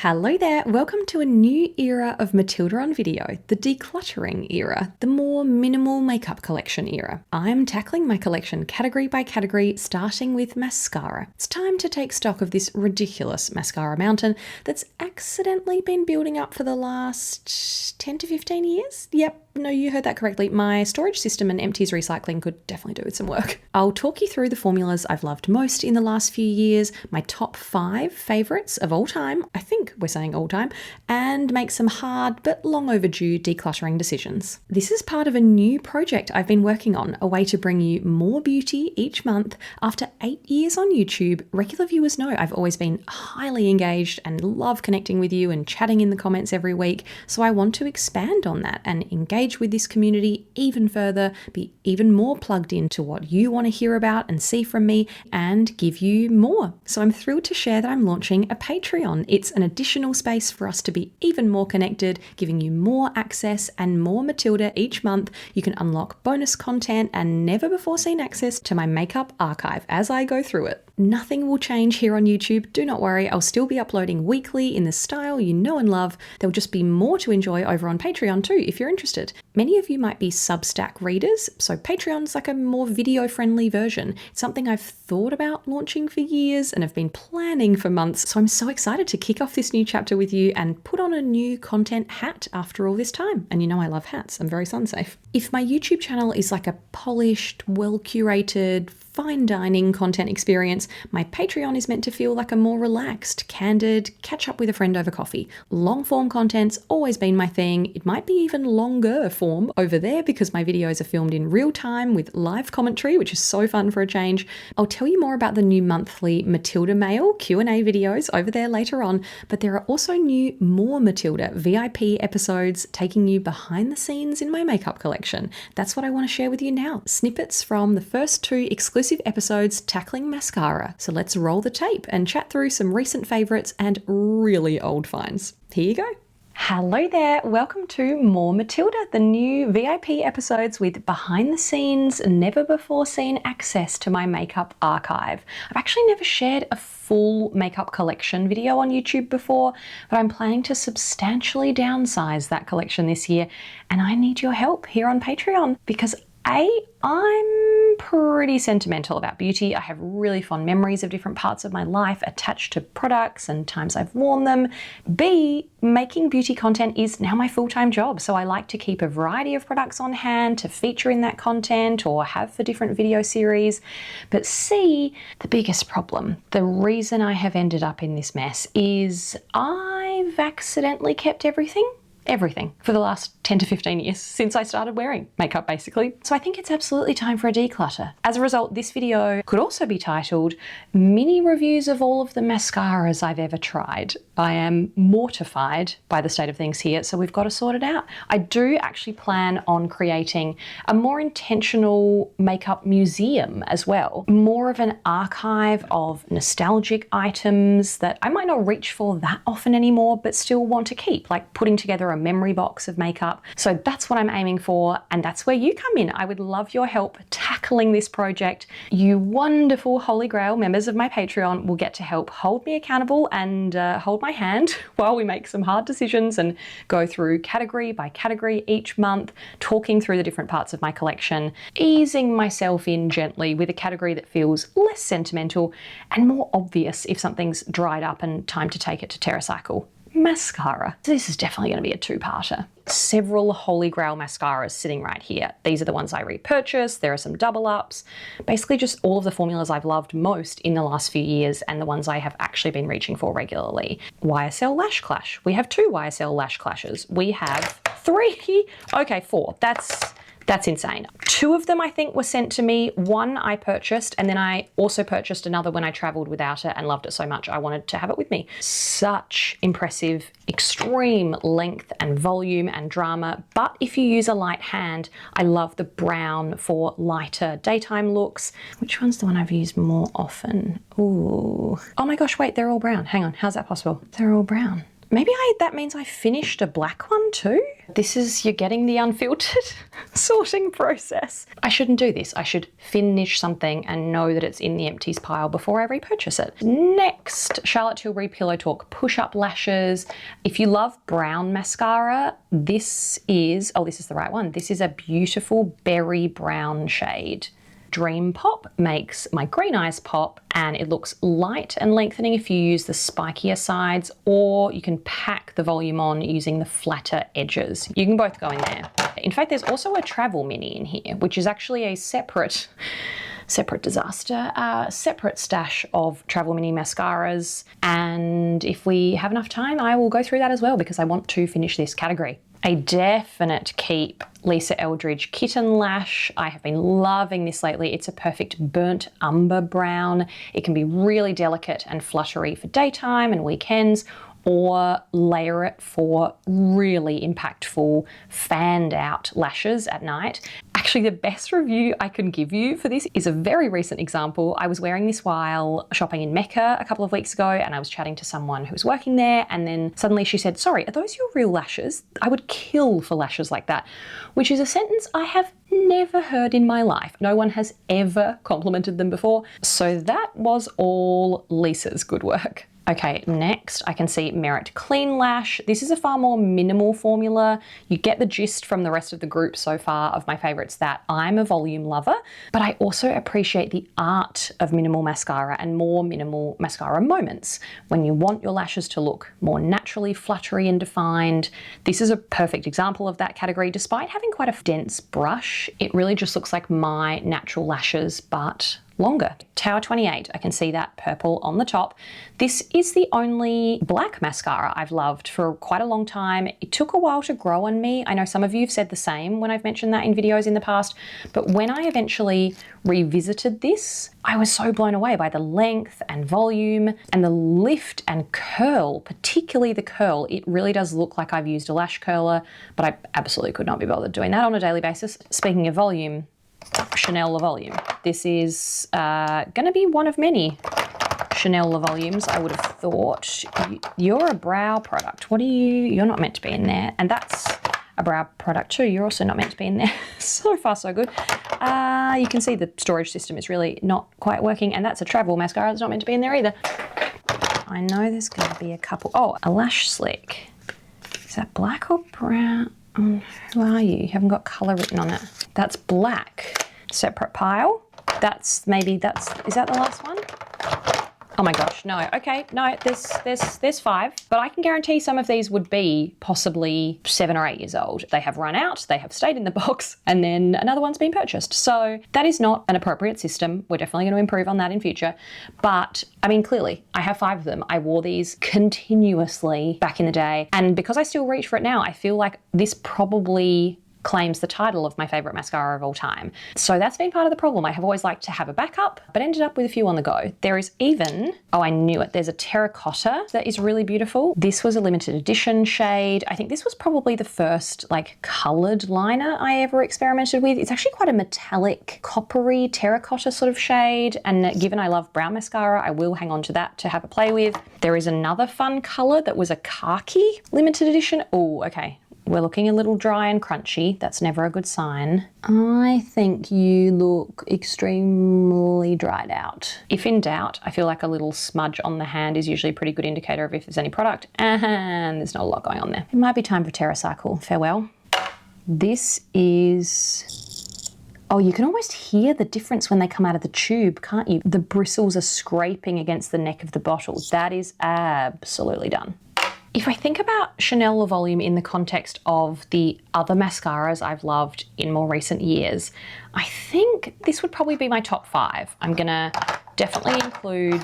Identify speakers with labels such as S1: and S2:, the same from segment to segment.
S1: Hello there, welcome to a new era of Matilda on video, the decluttering era, the more minimal makeup collection era. I'm tackling my collection category by category, starting with mascara. It's time to take stock of this ridiculous mascara mountain that's accidentally been building up for the last 10 to 15 years. Yep, no, you heard that correctly. My storage system and empties recycling could definitely do with some work. I'll talk you through the formulas I've loved most in the last few years, my top 5 favourites of all time, I think we're saying all time, and make some hard but long overdue decluttering decisions. This is part of a new project I've been working on, a way to bring you more beauty each month. After 8 years on YouTube, regular viewers know I've always been highly engaged and love connecting with you and chatting in the comments every week, so I want to expand on that and engage with this community even further, be even more plugged into what you want to hear about and see from me, and give you more. So I'm thrilled to share that I'm launching a Patreon. It's an additional space for us to be even more connected, giving you more access and more Matilda each month. You can unlock bonus content and never before seen access to my makeup archive as I go through it. Nothing will change here on YouTube, do not worry. I'll still be uploading weekly in the style you know and love. There'll just be more to enjoy over on Patreon too, if you're interested. Many of you might be Substack readers, so Patreon's like a more video-friendly version. It's something I've thought about launching for years and have been planning for months, so I'm so excited to kick off this new chapter with you and put on a new content hat after all this time. And you know I love hats, I'm very sun safe. If my YouTube channel is like a polished, well-curated, fine dining content experience, my Patreon is meant to feel like a more relaxed, candid, catch up with a friend over coffee. Long form content's always been my thing. It might be even longer form over there because my videos are filmed in real time with live commentary, which is so fun for a change. I'll tell you more about the new monthly Matilda Mail Q&A videos over there later on, but there are also new More Matilda VIP episodes taking you behind the scenes in my makeup collection. That's what I want to share with you now. Snippets from the first 2 exclusive episodes tackling mascara. So let's roll the tape and chat through some recent favourites and really old finds. Here you go. Hello there, welcome to More Matilda, the new VIP episodes with behind the scenes, never before seen access to my makeup archive. I've actually never shared a full makeup collection video on YouTube before, but I'm planning to substantially downsize that collection this year, and I need your help here on Patreon because I'm pretty sentimental about beauty. I have really fond memories of different parts of my life attached to products and times I've worn them. B, making beauty content is now my full-time job, so I like to keep a variety of products on hand to feature in that content or have for different video series. But C, the biggest problem, the reason I have ended up in this mess is I've accidentally kept everything for the last 10 to 15 years since I started wearing makeup basically. So I think it's absolutely time for a declutter. As a result, this video could also be titled Mini Reviews of All of the Mascaras I've Ever Tried. I am mortified by the state of things here, so we've got to sort it out. I do actually plan on creating a more intentional makeup museum as well. More of an archive of nostalgic items that I might not reach for that often anymore, but still want to keep, like putting together a memory box of makeup. So that's what I'm aiming for, and that's where you come in. I would love your help tackling this project. You wonderful Holy Grail members of my Patreon will get to help hold me accountable and hold my hand while we make some hard decisions and go through category by category each month, talking through the different parts of my collection, easing myself in gently with a category that feels less sentimental and more obvious if something's dried up and time to take it to TerraCycle. Mascara. So this is definitely going to be a 2-parter. Several Holy Grail mascaras sitting right here. These are the ones I repurchased. There are some double ups. Basically just all of the formulas I've loved most in the last few years and the ones I have actually been reaching for regularly. YSL Lash Clash. We have 2 YSL Lash Clashes. We have 3. Okay, 4. That's insane. 2 of them I think were sent to me. 1 I purchased, and then I also purchased another when I traveled without it and loved it so much I wanted to have it with me. Such impressive, extreme length and volume and drama, but if you use a light hand, I love the brown for lighter daytime looks. Which one's the one I've used more often? Ooh. Oh my gosh, wait, they're all brown. Hang on, how's that possible? They're all brown. Maybe that means I finished a black one too? You're getting the unfiltered sorting process. I shouldn't do this. I should finish something and know that it's in the empties pile before I repurchase it. Next, Charlotte Tilbury Pillow Talk Push-Up Lashes. If you love brown mascara, this is the right one. This is a beautiful berry brown shade. Dream Pop makes my green eyes pop, and it looks light and lengthening if you use the spikier sides, or you can pack the volume on using the flatter edges. You can both go in there. In fact, there's also a travel mini in here, which is actually a separate disaster, separate stash of travel mini mascaras. And if we have enough time, I will go through that as well because I want to finish this category. A definite keep, Lisa Eldridge Kitten Lash. I have been loving this lately. It's a perfect burnt umber brown. It can be really delicate and fluttery for daytime and weekends, or layer it for really impactful, fanned out lashes at night. Actually, the best review I can give you for this is a very recent example. I was wearing this while shopping in Mecca a couple of weeks ago, and I was chatting to someone who was working there, and then suddenly she said, "Sorry, are those your real lashes? I would kill for lashes like that," which is a sentence I have never heard in my life. No one has ever complimented them before. So that was all Lisa's good work. Okay, next I can see Merit Clean Lash. This is a far more minimal formula. You get the gist from the rest of the group so far of my favorites that I'm a volume lover, but I also appreciate the art of minimal mascara and more minimal mascara moments. When you want your lashes to look more naturally fluttery and defined, this is a perfect example of that category. Despite having quite a dense brush, it really just looks like my natural lashes, but longer. Tower 28, I can see that purple on the top. This is the only black mascara I've loved for quite a long time. It took a while to grow on me. I know some of you have said the same when I've mentioned that in videos in the past, but when I eventually revisited this, I was so blown away by the length and volume and the lift and curl, particularly the curl. It really does look like I've used a lash curler, but I absolutely could not be bothered doing that on a daily basis. Speaking of volume, Chanel Le Volume. This is going to be one of many Chanel Le Volumes, I would have thought. You're a brow product. You're not meant to be in there. And that's a brow product too. You're also not meant to be in there. So far, so good. You can see the storage system is really not quite working. And that's a travel mascara that's not meant to be in there either. I know there's going to be a couple. Oh, a Lash Slick. Is that black or brown? Who are you? You haven't got colour written on it. That's black. Separate pile. Is that the last one? Oh my gosh, no. Okay, no, there's 5. But I can guarantee some of these would be possibly 7 or 8 years old. They have run out, they have stayed in the box, and then another one's been purchased. So that is not an appropriate system. We're definitely going to improve on that in future. But I mean, clearly, I have 5 of them. I wore these continuously back in the day. And because I still reach for it now, I feel like this probably claims the title of my favourite mascara of all time. So that's been part of the problem. I have always liked to have a backup, but ended up with a few on the go. There is even, oh, I knew it, there's a terracotta that is really beautiful. This was a limited edition shade. I think this was probably the first like coloured liner I ever experimented with. It's actually quite a metallic, coppery terracotta sort of shade. And given I love brown mascara, I will hang on to that to have a play with. There is another fun colour that was a khaki limited edition. Oh, okay. We're looking a little dry and crunchy. That's never a good sign. I think you look extremely dried out. If in doubt, I feel like a little smudge on the hand is usually a pretty good indicator of if there's any product, and there's not a lot going on there. It might be time for TerraCycle. Farewell. This is... Oh, you can almost hear the difference when they come out of the tube, can't you? The bristles are scraping against the neck of the bottle. That is absolutely done. If I think about Chanel Le Volume in the context of the other mascaras I've loved in more recent years, I think this would probably be my top 5. I'm gonna definitely include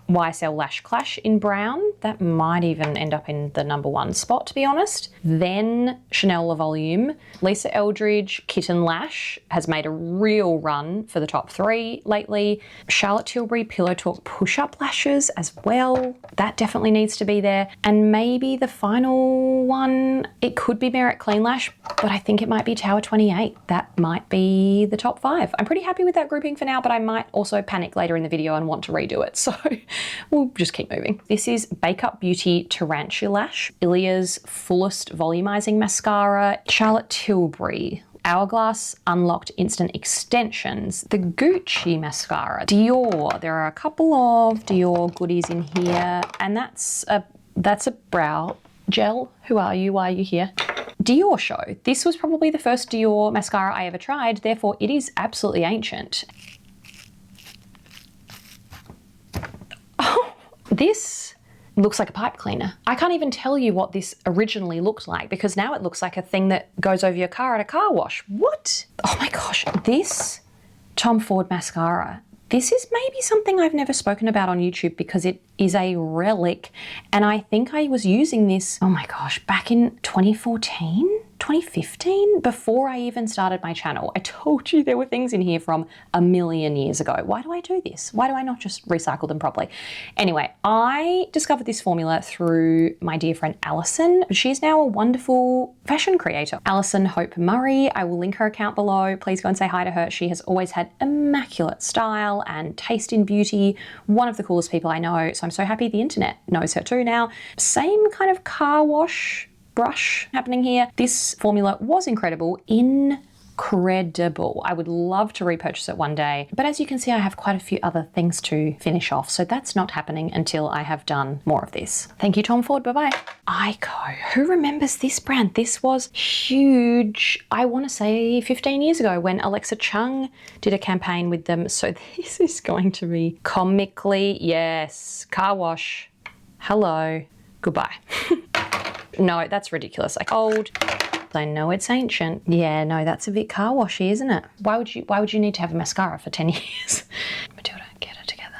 S1: YSL Lash Clash in brown. That might even end up in the #1 spot, to be honest. Then Chanel Le Volume. Lisa Eldridge Kitten Lash has made a real run for the top 3 lately. Charlotte Tilbury Pillow Talk Push-Up Lashes as well. That definitely needs to be there. And maybe the final one, it could be Merit Clean Lash, but I think it might be Tower 28. That might be the top 5. I'm pretty happy with that grouping for now, but I might also panic later in the video and want to redo it. So We'll just keep moving. This is Bake Up Beauty Tarantulash, Ilia's Fullest Volumizing Mascara, Charlotte Tilbury, Hourglass Unlocked Instant Extensions, the Gucci Mascara, Dior. There are a couple of Dior goodies in here, and that's a brow gel. Who are you? Why are you here? Dior Show. This was probably the first Dior mascara I ever tried, therefore it is absolutely ancient. Oh, this looks like a pipe cleaner. I can't even tell you what this originally looked like because now it looks like a thing that goes over your car at a car wash. What? Oh my gosh, this Tom Ford mascara. This is maybe something I've never spoken about on YouTube because it is a relic, and I think I was using this, oh my gosh, back in 2014, 2015, before I even started my channel. I told you there were things in here from a million years ago. Why do I do this? Why do I not just recycle them properly? Anyway, I discovered this formula through my dear friend Alison. She's now a wonderful fashion creator. Alison Hope Murray, I will link her account below. Please go and say hi to her. She has always had immaculate style and taste in beauty. One of the coolest people I know. So I'm so happy the internet knows her too now. Same kind of car wash brush happening here. This formula was incredible. Incredible. I would love to repurchase it one day. But as you can see, I have quite a few other things to finish off. So that's not happening until I have done more of this. Thank you, Tom Ford. Bye-bye. Eyeko. Who remembers this brand? This was huge. I want to say 15 years ago when Alexa Chung did a campaign with them. So this is going to be comically, yes, car wash. Hello. Goodbye. No, that's ridiculous. Like old. I know it's ancient. Yeah, no, that's a bit car washy, isn't it? Why would you need to have a mascara for 10 years? Matilda, get it together.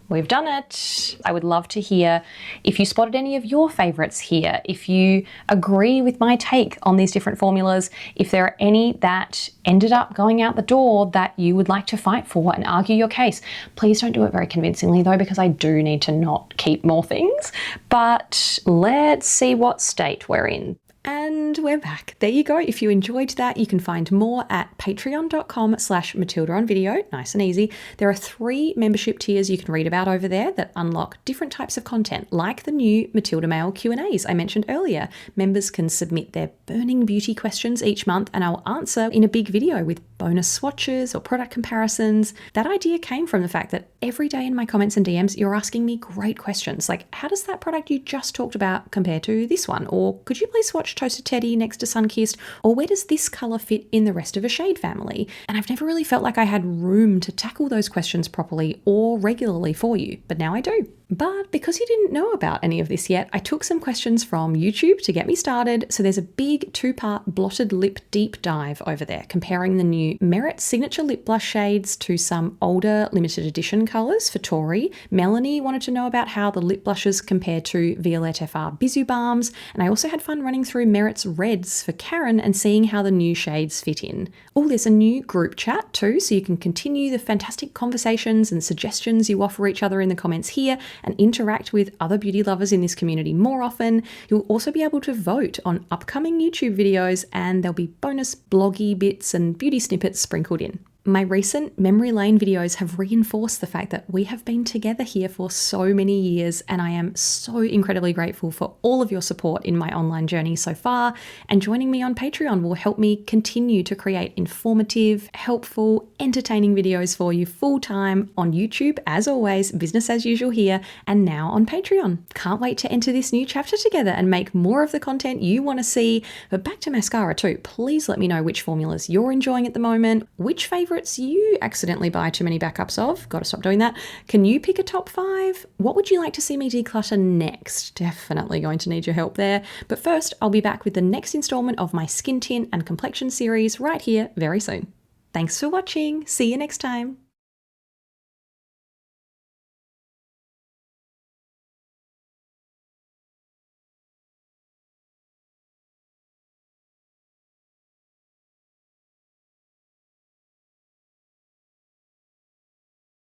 S1: We've done it. I would love to hear if you spotted any of your favorites here, if you agree with my take on these different formulas, if there are any that ended up going out the door that you would like to fight for and argue your case. Please don't do it very convincingly though, because I do need to not keep more things. But let's see what state we're in. And we're back. There you go. If you enjoyed that, you can find more at patreon.com/MatildaOnVideo. Nice and easy. There are 3 membership tiers you can read about over there that unlock different types of content, like the new Matilda Mail Q&As I mentioned earlier. Members can submit their burning beauty questions each month and I'll answer in a big video with bonus swatches or product comparisons. That idea came from the fact that every day in my comments and DMs, you're asking me great questions like, how does that product you just talked about compare to this one? Or could you please swatch Toasted Teddy next to Sunkissed? Or where does this colour fit in the rest of a shade family? And I've never really felt like I had room to tackle those questions properly or regularly for you, but now I do. But because you didn't know about any of this yet, I took some questions from YouTube to get me started. So there's a big 2-part blotted lip deep dive over there, comparing the new Merit signature lip blush shades to some older limited edition colours for Tori. Melanie wanted to know about how the lip blushes compare to Violette FR Bisou Balms. And I also had fun running through Merit's reds for Karen and seeing how the new shades fit in. Oh, there's a new group chat too, so you can continue the fantastic conversations and suggestions you offer each other in the comments here and interact with other beauty lovers in this community more often. You'll also be able to vote on upcoming YouTube videos and there'll be bonus bloggy bits and beauty snippets sprinkled in. My recent memory lane videos have reinforced the fact that we have been together here for so many years, and I am so incredibly grateful for all of your support in my online journey so far, and joining me on Patreon will help me continue to create informative, helpful, entertaining videos for you full-time on YouTube, as always, business as usual here, and now on Patreon. Can't wait to enter this new chapter together and make more of the content you want to see. But back to mascara too. Please let me know which formulas you're enjoying at the moment, which favorites you accidentally buy too many backups of. Gotta stop doing that. Can you pick a top 5? What would you like to see me declutter next? Definitely going to need your help there. But first, I'll be back with the next installment of my skin tint and complexion series right here very soon. Thanks for watching. See you next time.